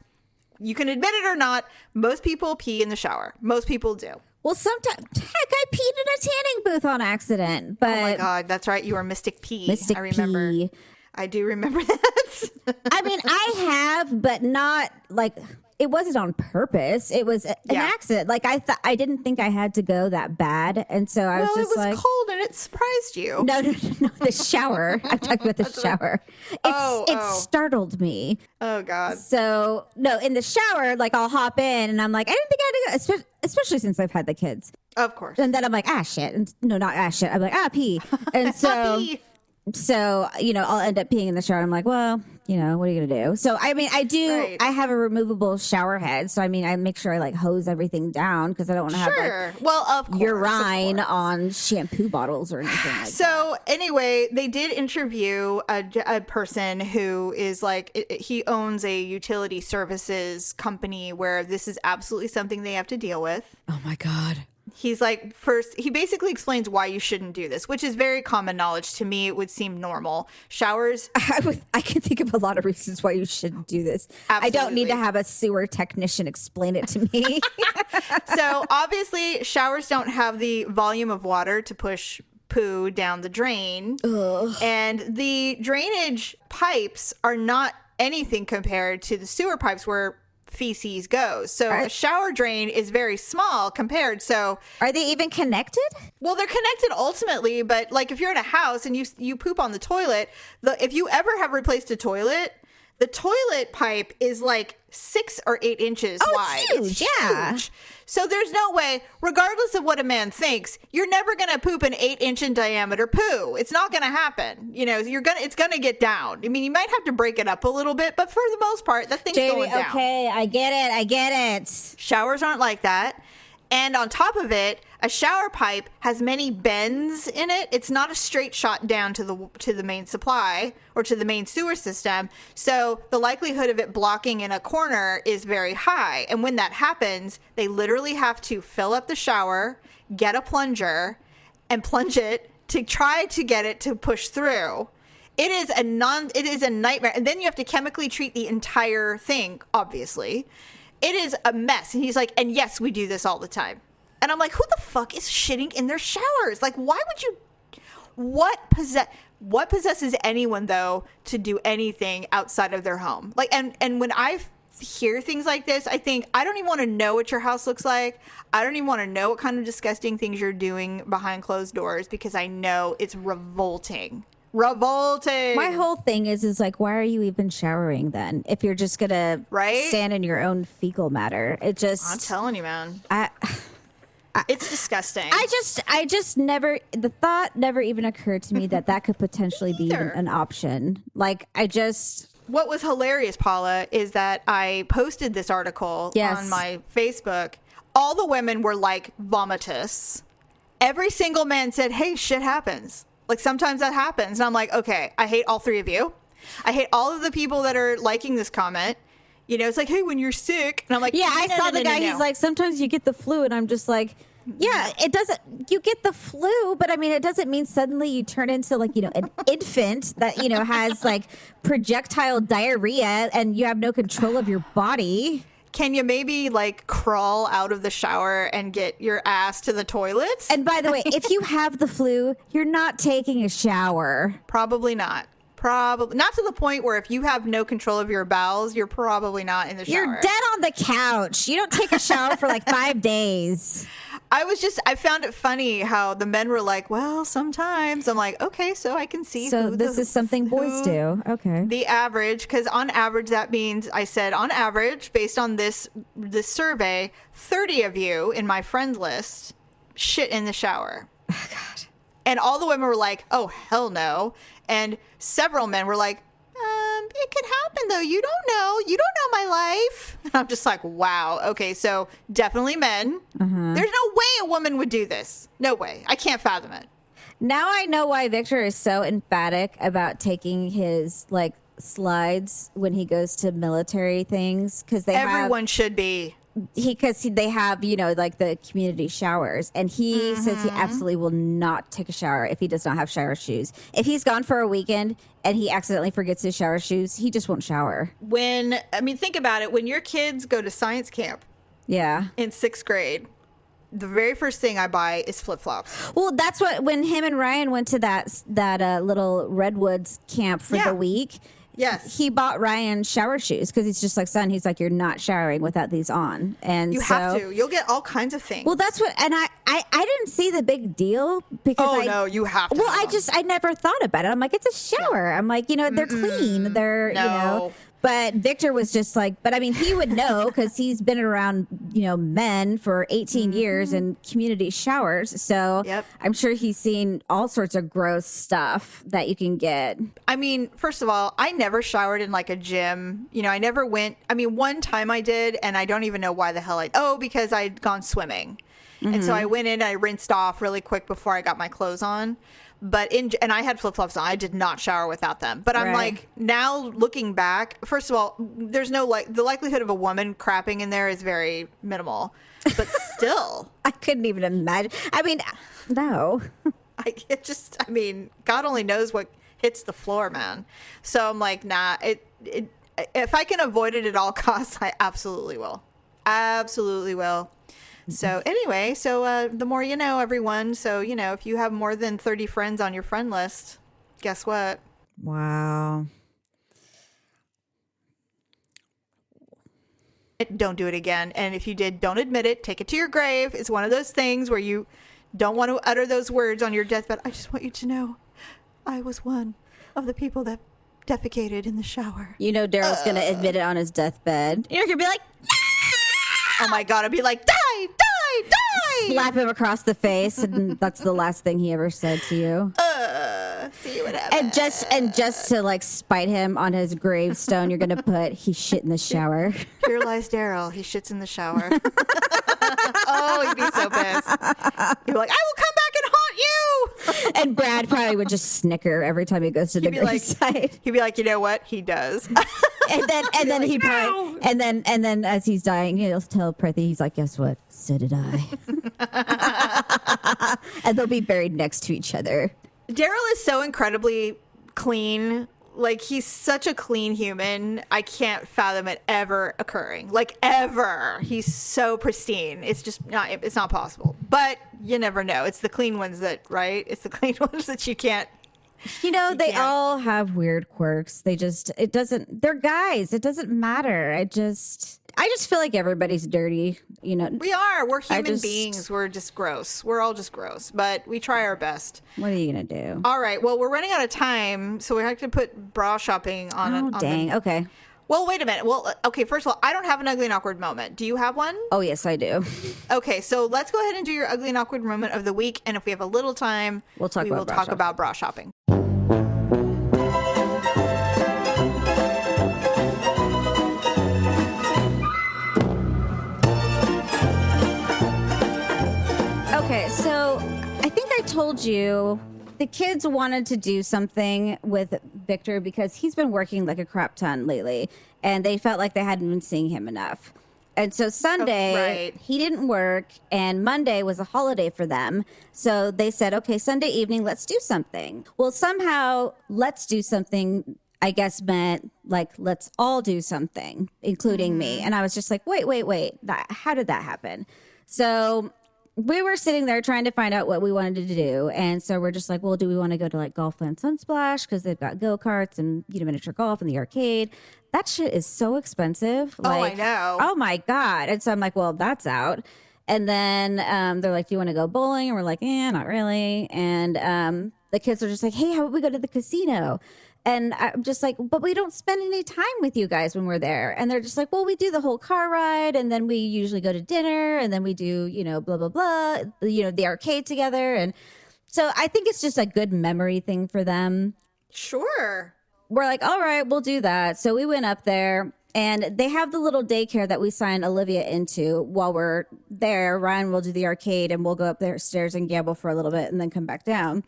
you can admit it or not, most people pee in the shower. Most people do.
Well, sometimes, heck, I peed in a tanning booth on accident. But
oh my God, that's right. You were Mystic P.
Mystic
I remember.
P.
I do remember that.
I mean, I have, but not like it wasn't on purpose. It was an accident. Like I didn't think I had to go that bad, and so I was just
like, it was cold and it surprised you.
No, the shower. I'm talking about the shower. It startled me.
Oh God.
So no, in the shower, like I'll hop in, and I'm like, I didn't think I had to go, especially since I've had the kids.
Of course.
And then I'm like, shit. And no, not shit. I'm like, pee. And so. So, I'll end up peeing in the shower. I'm like, well, what are you going to do? So, I mean, I have a removable shower head. So, I mean, I make sure I like hose everything down because I don't want to have
of course,
urine on shampoo bottles or anything like that.
So, anyway, they did interview a person who is like, he owns a utility services company where this is absolutely something they have to deal with.
Oh, my God.
He's like, first, he basically explains why you shouldn't do this, which is very common knowledge. To me, it would seem normal. Showers.
I can think of a lot of reasons why you shouldn't do this.
Absolutely.
I don't need to have a sewer technician explain it to me.
So obviously, showers don't have the volume of water to push poo down the drain.
Ugh.
And the drainage pipes are not anything compared to the sewer pipes where feces goes. So a shower drain is very small compared. So
are they even connected?
Well, they're connected ultimately, but like if you're in a house and you poop on the toilet, if you ever have replaced a toilet, the toilet pipe is like 6 or 8 inches wide.
It's huge. Yeah.
Huge. So there's no way, regardless of what a man thinks, you're never going to poop an 8-inch in diameter poo. It's not going to happen. It's going to get down. I mean, you might have to break it up a little bit, but for the most part, that thing's going down.
Okay, I get it.
Showers aren't like that. And on top of it, a shower pipe has many bends in it. It's not a straight shot down to the main supply or to the main sewer system. So the likelihood of it blocking in a corner is very high. And when that happens, they literally have to fill up the shower, get a plunger, and plunge it to try to get it to push through. It is a nightmare. And then you have to chemically treat the entire thing, obviously. It is a mess. And he's like, and yes, we do this all the time. And I'm like, who the fuck is shitting in their showers? Like, why would you? What possesses anyone though to do anything outside of their home? Like, and when I hear things like this, I think I don't even want to know what your house looks like. I don't even want to know what kind of disgusting things you're doing behind closed doors because I know it's revolting. My
whole thing is like, why are you even showering then? If you're just gonna stand in your own fecal matter, I'm
telling you, man. It's disgusting.
I just never, the thought never even occurred to me that could potentially be an option. Like,
what was hilarious, Paula, is that I posted this article on my Facebook. All the women were like vomitous. Every single man said, hey, shit happens. Like, sometimes that happens. And I'm like, okay, I hate all three of you. I hate all of the people that are liking this comment. It's like, hey, when you're sick. And I'm like,
I saw the guy. He's like, sometimes you get the flu. And I'm just like, Yeah, it doesn't. You get the flu, but I mean, it doesn't mean suddenly you turn into like, an infant that, has like projectile diarrhea and you have no control of your body.
Can you maybe like crawl out of the shower and get your ass to the toilet?
And by the way, if you have the flu, you're not taking a shower.
Probably not. Probably not to the point where if you have no control of your bowels, you're probably not in the shower.
You're dead on the couch. You don't take a shower for like 5 days.
I found it funny how the men were like, well, sometimes. I'm like, okay, so I can see.
So this is something boys do. Okay.
The average, because on average, that means, I said on average, based on this survey, 30 of you in my friend list shit in the shower.
Oh, God.
And all the women were like, oh, hell no. And several men were like, it could happen, though. You don't know. You don't know my life. And I'm just like, wow. Okay, so definitely men.
Uh-huh.
There's no way a woman would do this. No way. I can't fathom it.
Now I know why Victor is so emphatic about taking his, like, slides when he goes to military things. Because
everyone should be.
Because they have, like the community showers, and he says he absolutely will not take a shower if he does not have shower shoes. If he's gone for a weekend and he accidentally forgets his shower shoes, he just won't shower.
Think about it. When your kids go to science camp,
yeah,
in 6th grade, the very first thing I buy is flip-flops.
Well, that's when him and Ryan went to that little Redwoods camp for the week.
Yes.
He bought Ryan shower shoes because he's just like, son, he's like, you're not showering without these on. And
you have to. You'll get all kinds of things.
Well, that's what, and I didn't see the big deal because
no, you have to.
Well, I never thought about it. I'm like, it's a shower. Yeah. I'm like, they're clean. They're, But Victor was just like, but I mean, he would know because he's been around, men for 18 years in community showers. So I'm sure he's seen all sorts of gross stuff that you can get.
I mean, first of all, I never showered in like a gym. I never went. I mean, one time I did, and I don't even know why the hell because I'd gone swimming. Mm-hmm. And so I went in and I rinsed off really quick before I got my clothes on. And I had flip-flops on. I did not shower without them. But I'm like, now looking back, first of all, there's no the likelihood of a woman crapping in there is very minimal. But still.
I couldn't even imagine. I mean, no.
God only knows what hits the floor, man. So I'm like, nah, if I can avoid it at all costs, I absolutely will. Absolutely will. So anyway, the more you know, everyone. So, if you have more than 30 friends on your friend list, guess what?
Wow.
Don't do it again. And if you did, don't admit it. Take it to your grave. It's one of those things where you don't want to utter those words on your deathbed. I just want you to know I was one of the people that defecated in the shower.
Daryl's going to admit it on his deathbed. You're going to be like,
oh my God, I'd be like, die!
Slap him across the face, and that's the last thing he ever said to you.
See what happens.
And just to like spite him on his gravestone, you're gonna put he shit in the shower.
Here lies Daryl. He shits in the shower. Oh, he'd be so pissed. He'd be like, I will come back and haunt you.
And Brad probably would just snicker every time he goes to the gravesite.
He'd be like, you know what? He does.
And then he probably and then as he's dying, he'll tell Prethi, he's like, guess what? So did I. And they'll be buried next to each other.
Daryl is so incredibly clean. Like, he's such a clean human. I can't fathom it ever occurring. Like, ever. He's so pristine. It's just it's not possible. But you never know. It's the clean ones it's the clean ones that you can't.
They all have weird quirks. They're guys. It doesn't matter. I just feel like everybody's dirty,
We are. We're human beings. We're just gross. We're all just gross, but we try our best.
What are you going to do?
All right. Well, we're running out of time, so we have to put bra shopping on.
Okay.
Well, wait a minute. Well, okay, first of all, I don't have an ugly and awkward moment. Do you have one?
Oh, yes, I do.
Okay, so let's go ahead and do your ugly and awkward moment of the week, and if we have a little time, we will talk about bra shopping.
Okay, so I think I told you the kids wanted to do something with Victor because he's been working like a crap ton lately, and they felt like they hadn't been seeing him enough. And so Sunday,
right.
he didn't work, and Monday was a holiday for them. So they said, okay, Sunday evening, let's do something. Well, somehow, let's do something, I guess, meant like, let's all do something, including me. And I was just like, wait. How did that happen? So we were sitting there trying to find out what we wanted to do. And so we're just like, well, do we want to go to like Golfland Sunsplash? Because they've got go-karts and, miniature golf and the arcade. That shit is so expensive.
I know.
Oh my God. And so I'm like, well, that's out. And then they're like, do you want to go bowling? And we're like, not really. And the kids are just like, hey, how about we go to the casino? And I'm just like, but we don't spend any time with you guys when we're there. And they're just like, well, we do the whole car ride. And then we usually go to dinner. And then we do, blah, blah, blah, the arcade together. And so I think it's just a good memory thing for them.
Sure.
We're like, all right, we'll do that. So we went up there. And they have the little daycare that we signed Olivia into while we're there. Ryan will do the arcade and we'll go up there stairs and gamble for a little bit and then come back down.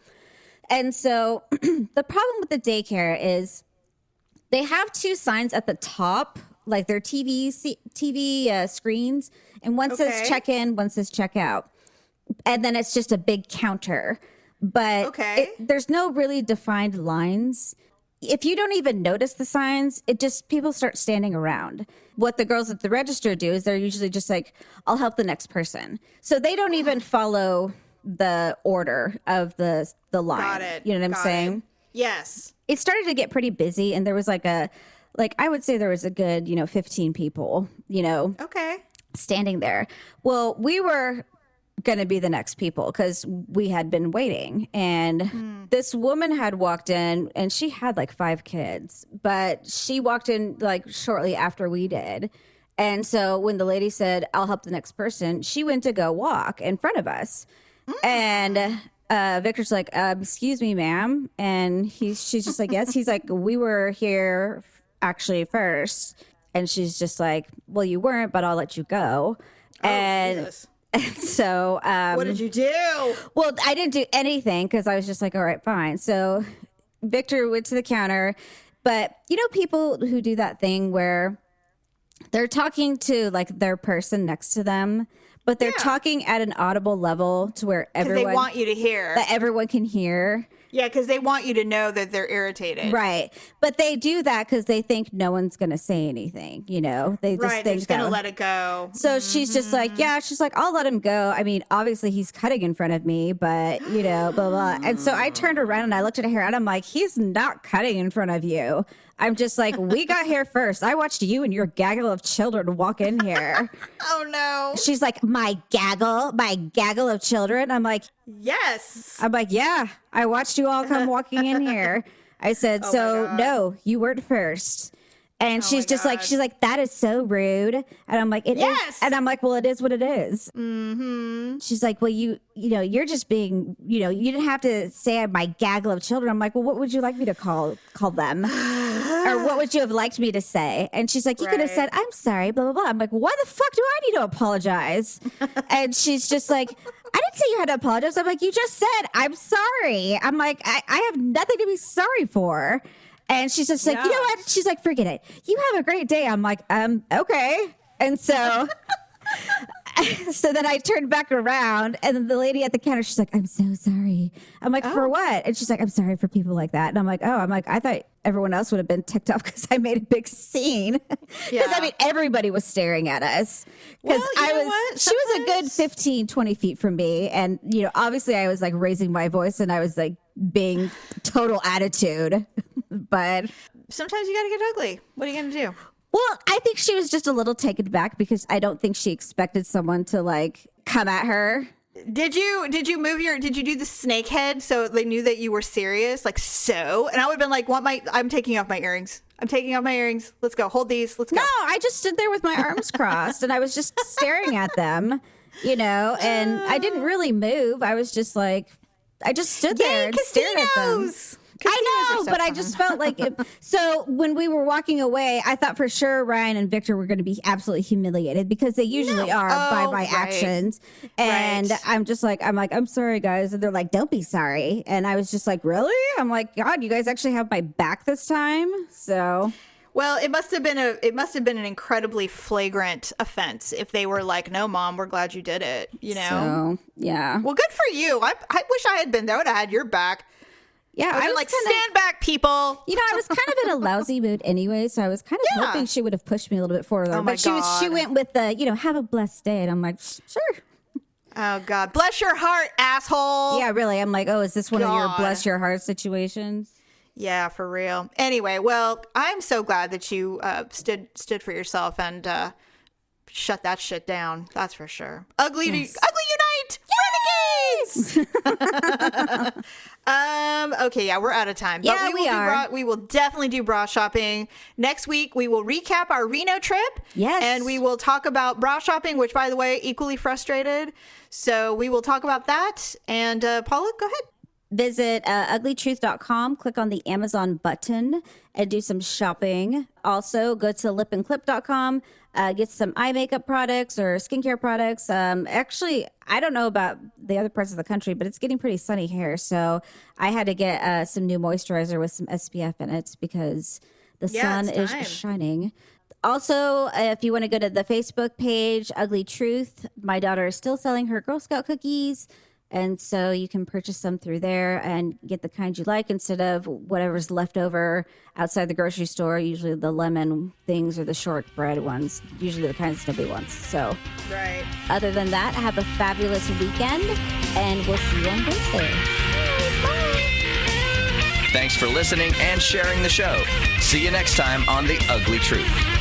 And so the problem with the daycare is they have two signs at the top, like their TV screens. And one says check in, one says check out. And then it's just a big counter. But there's no really defined lines. If you don't even notice the signs, people start standing around. What the girls at the register do is they're usually just like, I'll help the next person. So they don't even follow the order of the line.
Got it.
You know what I'm saying?
Yes.
It started to get pretty busy, and there was I would say there was a good, 15 people, standing there. Well, we were going to be the next people because we had been waiting, and this woman had walked in, and she had like 5 kids, but she walked in like shortly after we did. And so when the lady said, I'll help the next person, she went to go walk in front of us. And Victor's like, excuse me, ma'am. And she's just like, yes. He's like, we were here actually first. And she's just like, well, you weren't, but I'll let you go. And so
what did you do?
Well, I didn't do anything because I was just like, all right, fine. So Victor went to the counter. But people who do that thing where they're talking to like their person next to them, but they're talking at an audible level to where everyone,
they want you to hear,
that everyone can hear.
Yeah, because they want you to know that they're irritated.
Right. But they do that because they think no one's going to say anything, They just think
they're just going to let it go.
So she's just like, she's like, I'll let him go. I mean, obviously he's cutting in front of me, but, blah, blah. And so I turned around and I looked at her and I'm like, he's not cutting in front of you. I'm just like, we got here first. I watched you and your gaggle of children walk in here.
Oh, no.
She's like, my gaggle of children. I'm like,
yes.
I'm like, yeah, I watched you all come walking in here. I said, no, you weren't first. And she's just like, that is so rude. And I'm like, it is. And I'm like, well, it is what it is. Mm-hmm. She's like, well, you're just being, you didn't have to say my gaggle of children. I'm like, well, what would you like me to call them? Or what would you have liked me to say? And she's like, you could have said, I'm sorry, blah, blah, blah. I'm like, why the fuck do I need to apologize? And she's just like, I didn't say you had to apologize. I'm like, you just said, I'm sorry. I'm like, I have nothing to be sorry for. And she's just like, you know what? She's like, forget it. You have a great day. I'm like, okay. And so, so then I turned back around and then the lady at the counter, she's like, I'm so sorry. I'm like, for what? And she's like, I'm sorry for people like that. And I'm like, I thought everyone else would have been ticked off because I made a big scene. Because I mean, everybody was staring at us. Because she was a good 15, 20 feet from me. And, obviously I was like raising my voice and I was like being total attitude. But
sometimes you got to get ugly. What are you going to do?
Well, I think she was just a little taken back because I don't think she expected someone to like come at her.
Did you do the snake head so they knew that you were serious? Like, so? And I would have been like, I'm taking off my earrings. Let's go. Hold these. Let's go.
No, I just stood there with my arms crossed and I was just staring at them, and I didn't really move. I was just like, I just stood there and stared at them. I know, but I just felt like it. So when we were walking away, I thought for sure Ryan and Victor were going to be absolutely humiliated because they usually are by my actions. And I'm just like, I'm sorry, guys. And they're like, don't be sorry. And I was just like, really? I'm like, God, you guys actually have my back this time. So.
Well, it must have been an incredibly flagrant offense if they were like, "No, Mom, we're glad you did it." You know?
So, yeah.
Well, good for you. I wish I had been there. I would have had your back.
Yeah,
I was like, stand back, people.
You know, I was kind of in a lousy mood anyway, so I was kind of hoping she would have pushed me a little bit further.
Oh my
but
God.
she went with the, have a blessed day, and I'm like, sure.
Oh God, bless your heart, asshole.
Yeah, really. I'm like, oh, is this one of your
God.
bless your heart situations?
Yeah, for real. Anyway, well, I'm so glad that you stood for yourself and shut that shit down. That's for sure. Ugly unite, renegades. Okay, yeah, we're out of time.
Yeah,
but we will definitely do bra shopping next week. We will recap our Reno trip.
Yes,
and we will talk about bra shopping, which, by the way, equally frustrated. So we will talk about that. And Paula, go ahead.
Visit uglytruth.com, click on the Amazon button, and do some shopping. Also, go to lipandclip.com, get some eye makeup products or skincare products. Actually, I don't know about the other parts of the country, but it's getting pretty sunny here. So I had to get some new moisturizer with some SPF in it because the sun is shining. Also, if you want to go to the Facebook page, Ugly Truth, my daughter is still selling her Girl Scout cookies. And so you can purchase them through there and get the kind you like instead of whatever's left over outside the grocery store, usually the lemon things or the shortbread ones, usually the kinds nobody wants. So,
right.
Other than that, have a fabulous weekend, and we'll see you on Wednesday.
Thanks for listening and sharing the show. See you next time on The Ugly Truth.